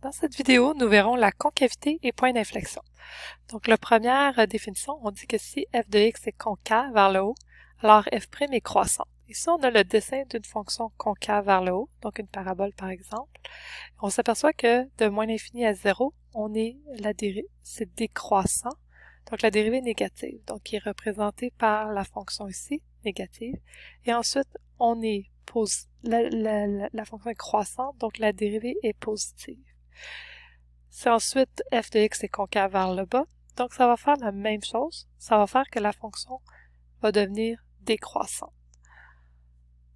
Dans cette vidéo, nous verrons la concavité et point d'inflexion. Donc, la première définition, on dit que si f de x est concave vers le haut, alors f' est croissant. Ici, on a le dessin d'une fonction concave vers le haut, donc une parabole par exemple. On s'aperçoit que de moins l'infini à 0, c'est décroissant, donc la dérivée négative, donc qui est représentée par la fonction ici, négative. Et ensuite, la fonction est croissante, donc la dérivée est positive. Si ensuite f de x est concave vers le bas, donc ça va faire la même chose, ça va faire que la fonction va devenir décroissante.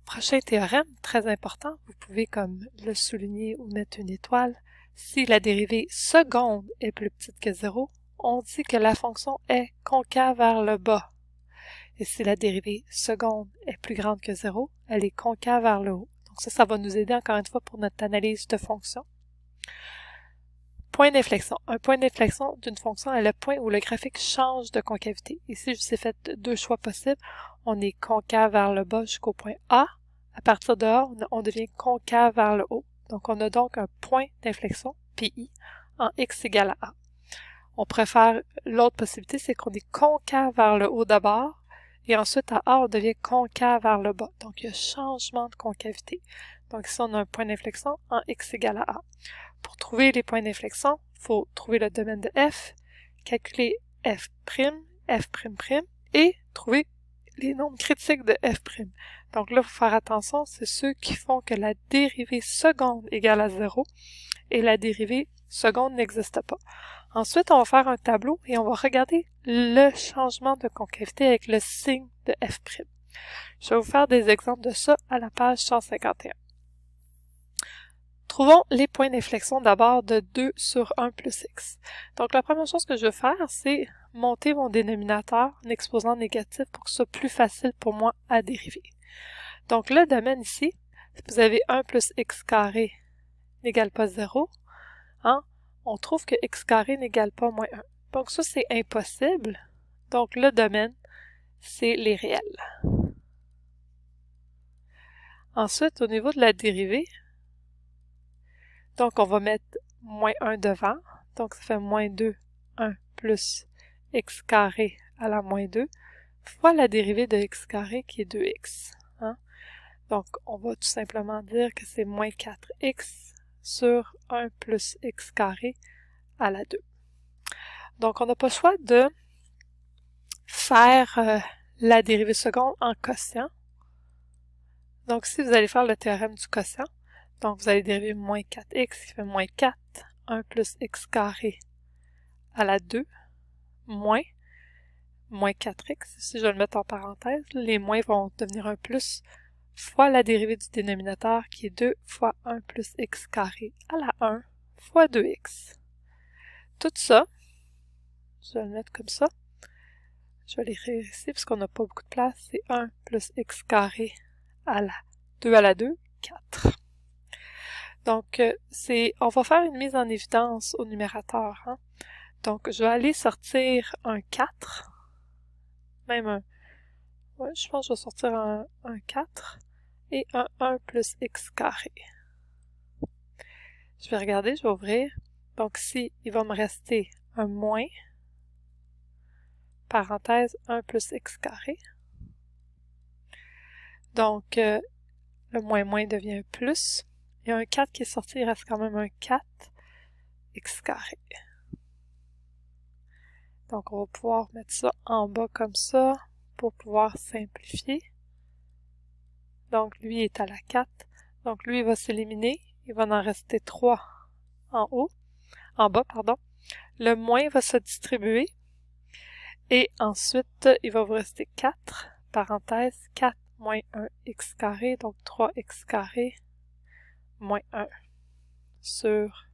Prochain théorème, très important, vous pouvez comme le souligner ou mettre une étoile. Si la dérivée seconde est plus petite que 0, on dit que la fonction est concave vers le bas. Et si la dérivée seconde est plus grande que 0, elle est concave vers le haut. Donc ça va nous aider encore une fois pour notre analyse de fonction. Point d'inflexion. Un point d'inflexion d'une fonction est le point où le graphique change de concavité. Ici, je vous ai fait deux choix possibles. On est concave vers le bas jusqu'au point A. À partir de A, on devient concave vers le haut. Donc, on a donc un point d'inflexion, PI, en x égale à A. On préfère l'autre possibilité, c'est qu'on est concave vers le haut d'abord, et ensuite à A, on devient concave vers le bas. Donc, il y a changement de concavité. Donc, ici, on a un point d'inflexion en x égale à A. Pour trouver les points d'inflexion, il faut trouver le domaine de f, calculer f', f', et trouver les nombres critiques de f'. Donc là, il faut faire attention, c'est ceux qui font que la dérivée seconde égale à 0 et la dérivée seconde n'existe pas. Ensuite, on va faire un tableau et on va regarder le changement de concavité avec le signe de f'. Je vais vous faire des exemples de ça à la page 151. Trouvons les points d'inflexion d'abord de 2 sur 1 plus x. Donc, la première chose que je vais faire, c'est monter mon dénominateur en exposant négatif pour que ce soit plus facile pour moi à dériver. Donc, le domaine ici, si vous avez 1 plus x carré n'égale pas 0, on trouve que x carré n'égale pas moins 1. Donc, ça, c'est impossible. Donc, le domaine, c'est les réels. Ensuite, au niveau de la dérivée, donc, on va mettre moins 1 devant. Donc, ça fait moins 2, 1 plus x carré à la moins 2 fois la dérivée de x carré qui est 2x. Donc, on va tout simplement dire que c'est moins 4x sur 1 plus x carré à la 2. Donc, on n'a pas le choix de faire la dérivée seconde en quotient. Donc, si vous allez faire le théorème du quotient, donc vous allez dériver moins 4x qui fait moins 4, 1 plus x carré à la 2, moins 4x. Ici, je vais le mettre en parenthèse. Les moins vont devenir un plus fois la dérivée du dénominateur qui est 2 fois 1 plus x carré à la 1 fois 2x. Tout ça, je vais le mettre comme ça. Je vais l'écrire ici parce qu'on n'a pas beaucoup de place. C'est 1 plus x carré à la 2 à la 2, 4. Donc, on va faire une mise en évidence au numérateur. Donc, je vais aller sortir un 4. Même un... Ouais, je pense que je vais sortir un 4 et un 1 plus x carré. Je vais regarder, je vais ouvrir. Donc, ici, il va me rester un moins, parenthèse, 1 plus x carré. Donc, le moins devient un plus. Il y a un 4 qui est sorti, il reste quand même un 4 x carré. Donc, on va pouvoir mettre ça en bas comme ça pour pouvoir simplifier. Donc, lui est à la 4. Donc, lui, il va s'éliminer. Il va en rester 3 en bas, pardon. Le moins va se distribuer. Et ensuite, il va vous rester 4, parenthèse, 4 moins 1 x carré, donc 3 x carré moins 1 sur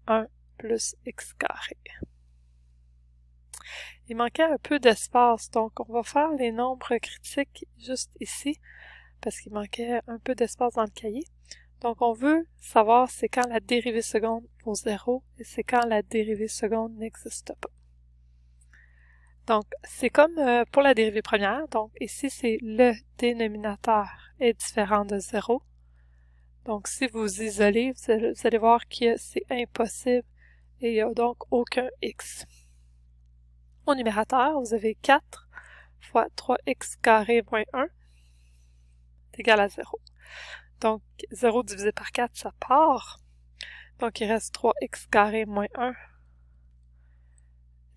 1 plus x carré. Il manquait un peu d'espace, donc on va faire les nombres critiques juste ici, parce qu'il manquait un peu d'espace dans le cahier. Donc on veut savoir c'est quand la dérivée seconde vaut 0 et c'est quand la dérivée seconde n'existe pas. Donc c'est comme pour la dérivée première, donc ici c'est le dénominateur est différent de 0. Donc, si vous isolez, vous allez voir que c'est impossible et il n'y a donc aucun x. Au numérateur, vous avez 4 fois 3x carré moins 1 est égal à 0. Donc, 0 divisé par 4, ça part. Donc, il reste 3x carré moins 1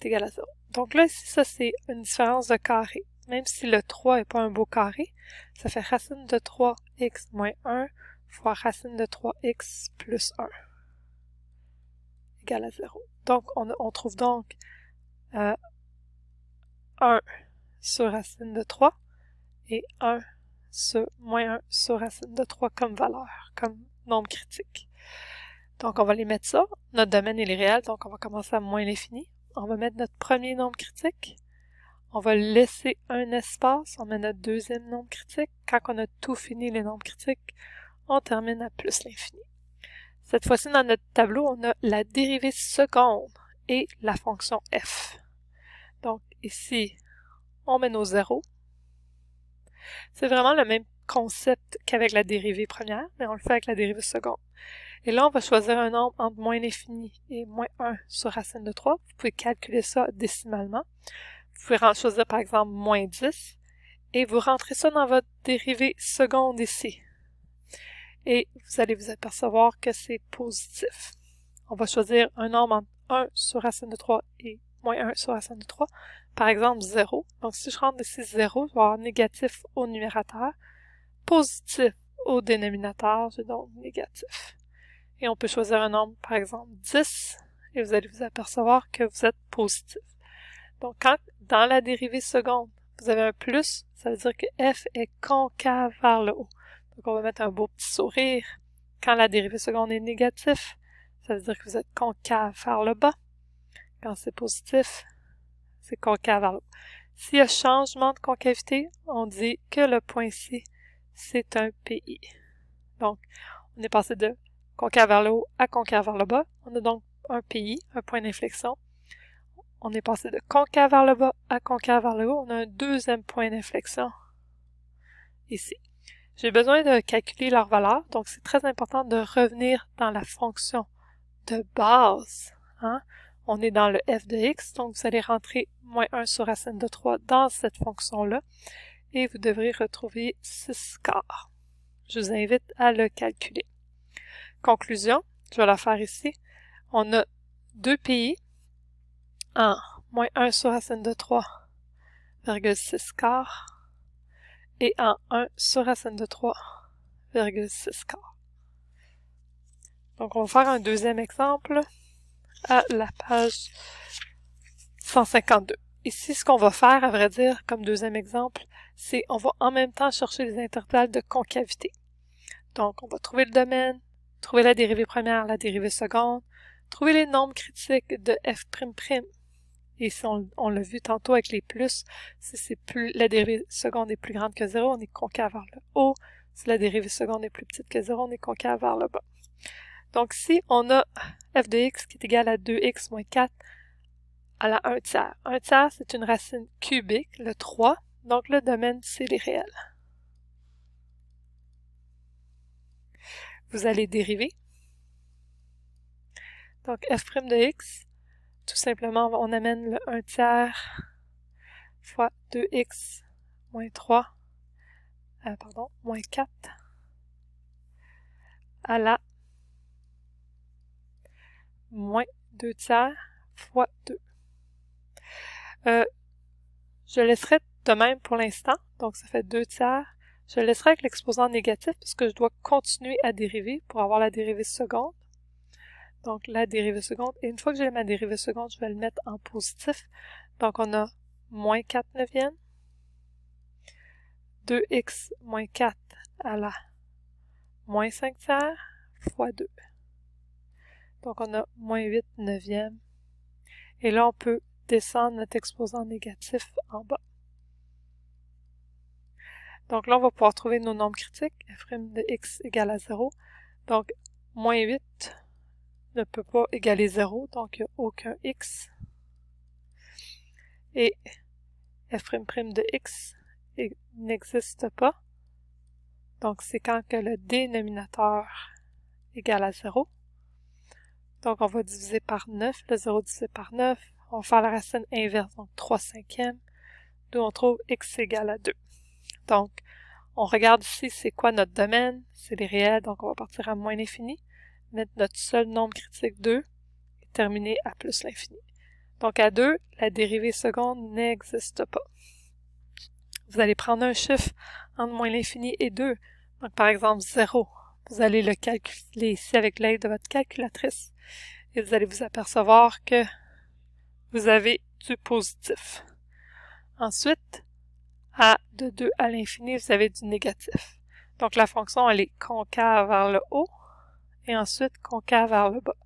est égal à 0. Donc là, ici, ça, c'est une différence de carré. Même si le 3 n'est pas un beau carré, ça fait racine de 3x moins 1 fois racine de 3x plus 1 égale à 0. Donc, on trouve donc 1 sur racine de 3 et 1 sur moins 1 sur racine de 3 comme valeur, comme nombre critique. Donc, on va les mettre ça. Notre domaine, il est réel, donc on va commencer à moins l'infini. On va mettre notre premier nombre critique. On va laisser un espace, on met notre deuxième nombre critique. Quand on a tout fini les nombres critiques, on termine à plus l'infini. Cette fois-ci, dans notre tableau, on a la dérivée seconde et la fonction f. Donc ici, on met nos zéros. C'est vraiment le même concept qu'avec la dérivée première, mais on le fait avec la dérivée seconde. Et là, on va choisir un nombre entre moins l'infini et moins 1 sur racine de 3. Vous pouvez calculer ça décimalement. Vous pouvez choisir par exemple moins 10 et vous rentrez ça dans votre dérivée seconde ici. Et vous allez vous apercevoir que c'est positif. On va choisir un nombre entre 1 sur racine de 3 et moins 1 sur racine de 3. Par exemple 0. Donc si je rentre ici 0, je vais avoir négatif au numérateur, positif au dénominateur, j'ai donc négatif. Et on peut choisir un nombre, par exemple 10, et vous allez vous apercevoir que vous êtes positif. Donc, quand dans la dérivée seconde, vous avez un plus, ça veut dire que f est concave vers le haut. Donc, on va mettre un beau petit sourire. Quand la dérivée seconde est négative, ça veut dire que vous êtes concave vers le bas. Quand c'est positif, c'est concave vers le haut. S'il y a changement de concavité, on dit que le point ici, c'est un PI. Donc, on est passé de concave vers le haut à concave vers le bas. On a donc un PI, un point d'inflexion. On est passé de concave vers le bas à concave vers le haut. On a un deuxième point d'inflexion ici. J'ai besoin de calculer leur valeur, donc c'est très important de revenir dans la fonction de base. Hein? On est dans le f de x, donc vous allez rentrer moins 1 sur racine de 3 dans cette fonction-là, et vous devrez retrouver 6 quarts. Je vous invite à le calculer. Conclusion, je vais la faire ici. On a 2 PI en moins 1 sur racine de 3,6 quarts et en 1 sur racine de 3,6 quarts. Donc, on va faire un deuxième exemple à la page 152. Ici, ce qu'on va faire, à vrai dire, comme deuxième exemple, c'est on va en même temps chercher les intervalles de concavité. Donc, on va trouver le domaine, trouver la dérivée première, la dérivée seconde, trouver les nombres critiques de f''. Et si on l'a vu tantôt avec les plus, si la dérivée seconde est plus grande que 0, on est concave vers le haut. Si la dérivée seconde est plus petite que 0, on est concave vers le bas. Donc si on a f de x qui est égal à 2x moins 4 à la 1 tiers. 1 tiers, c'est une racine cubique, le 3. Donc le domaine, c'est les réels. Vous allez dériver. Donc f' de x, tout simplement, on amène le 1 tiers fois 2x moins 3, moins 4 à la moins 2 tiers fois 2. Je laisserai de même pour l'instant, donc ça fait 2 tiers. Je laisserai avec l'exposant négatif parce que je dois continuer à dériver pour avoir la dérivée seconde. Donc la dérivée seconde, et une fois que j'ai ma dérivée seconde, je vais le mettre en positif. Donc on a moins 4 neuvièmes, 2x moins 4 à la moins 5 tiers fois 2. Donc on a moins 8 neuvièmes. Et là, on peut descendre notre exposant négatif en bas. Donc là, on va pouvoir trouver nos nombres critiques. f' de x égale à 0. Donc, moins 8 ne peut pas égaler 0, donc il n'y a aucun x. Et f' de x n'existe pas. Donc, c'est quand que le dénominateur égale à 0. Donc, on va diviser par 9. Le 0 divisé par 9. On va faire la racine inverse, donc 3/5, d'où on trouve x égale à 2. Donc, on regarde ici, c'est quoi notre domaine? C'est les réels, donc on va partir à moins l'infini, mettre notre seul nombre critique 2 et terminer à plus l'infini. Donc, à 2, la dérivée seconde n'existe pas. Vous allez prendre un chiffre entre moins l'infini et 2. Donc, par exemple, 0. Vous allez le calculer ici avec l'aide de votre calculatrice. Et vous allez vous apercevoir que vous avez du positif. Ensuite, de 2 à l'infini, vous avez du négatif. Donc, la fonction, elle est concave vers le haut et ensuite concave vers le bas.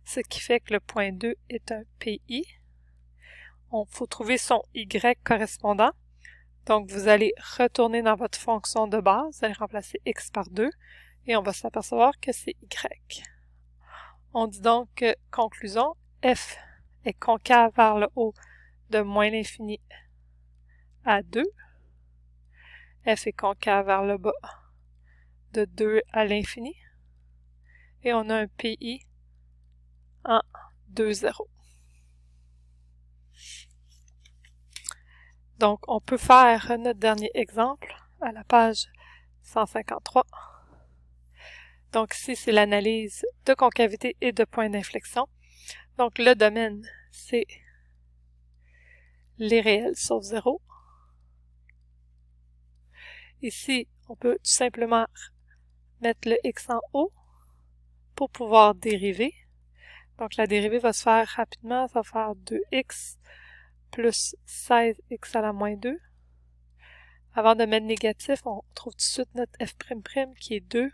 Ce qui fait que le point 2 est un PI. Il faut trouver son Y correspondant. Donc, vous allez retourner dans votre fonction de base, vous allez remplacer x par 2, et on va s'apercevoir que c'est y. On dit donc que, conclusion, f est concave vers le haut de moins l'infini à 2, f est concave vers le bas de 2 à l'infini, et on a un PI en 2, 0. Donc, on peut faire notre dernier exemple à la page 153. Donc, ici, c'est l'analyse de concavité et de point d'inflexion. Donc, le domaine, c'est les réels sauf 0. Ici, on peut tout simplement mettre le x en haut pour pouvoir dériver. Donc, la dérivée va se faire rapidement. Ça va faire 2x plus 16x à la moins 2. Avant de mettre négatif, on trouve tout de suite notre f' qui est 2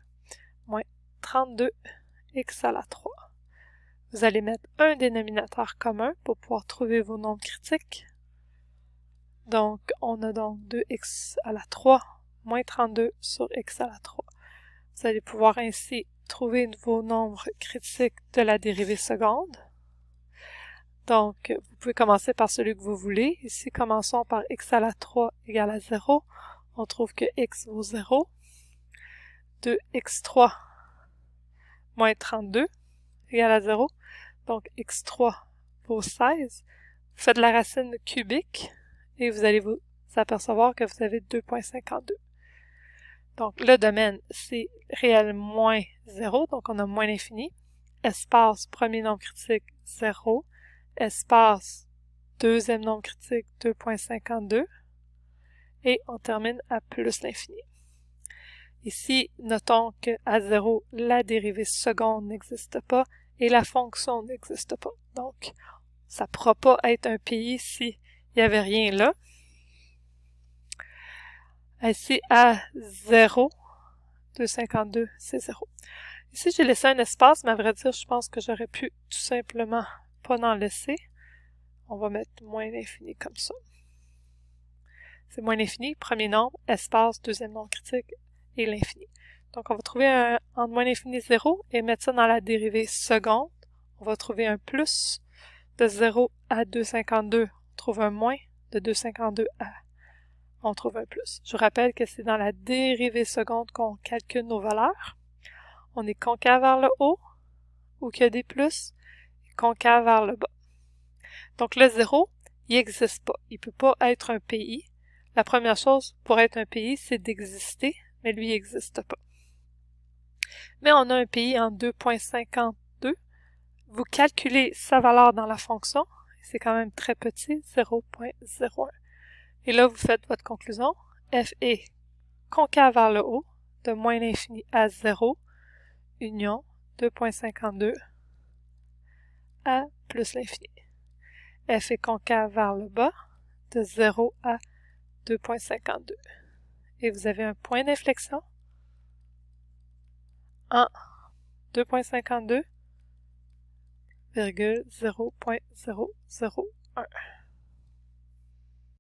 moins 32x à la 3. Vous allez mettre un dénominateur commun pour pouvoir trouver vos nombres critiques. Donc, on a donc 2x à la 3 moins 32 sur x à la 3. Vous allez pouvoir ainsi trouver vos nombres critiques de la dérivée seconde. Donc, vous pouvez commencer par celui que vous voulez. Ici, commençons par x à la 3 égale à 0. On trouve que x vaut 0. 2x3 moins 32 égale à 0. Donc, x3 vaut 16. Vous faites la racine cubique et vous allez vous apercevoir que vous avez 2,52. Donc, le domaine, c'est réel moins 0, donc on a moins l'infini. Espace, premier nombre critique, 0. Espace, deuxième nombre critique, 2,52. Et on termine à plus l'infini. Ici, notons qu'à 0, la dérivée seconde n'existe pas et la fonction n'existe pas. Donc, ça ne pourra pas être un PI s'il n'y avait rien là. Ici, à 0, 2,52, c'est 0. Ici, j'ai laissé un espace, mais à vrai dire, je pense que j'aurais pu tout simplement pas en laisser. On va mettre moins l'infini comme ça. C'est moins l'infini, premier nombre, espace, deuxième nombre critique, et l'infini. Donc, on va trouver entre moins l'infini 0 et mettre ça dans la dérivée seconde. On va trouver un plus de 0 à 2,52. On trouve un moins de 2,52 à on trouve un plus. Je vous rappelle que c'est dans la dérivée seconde qu'on calcule nos valeurs. On est concave vers le haut, ou qu'il y a des plus, et concave vers le bas. Donc le 0, il n'existe pas. Il ne peut pas être un PI. La première chose pour être un PI, c'est d'exister, mais lui, il n'existe pas. Mais on a un PI en 2,52. Vous calculez sa valeur dans la fonction, c'est quand même très petit, 0,01. Et là, vous faites votre conclusion. F est concave vers le haut, de moins l'infini à 0, union 2,52 à plus l'infini. F est concave vers le bas, de 0 à 2,52. Et vous avez un point d'inflexion en 2,52,0,001.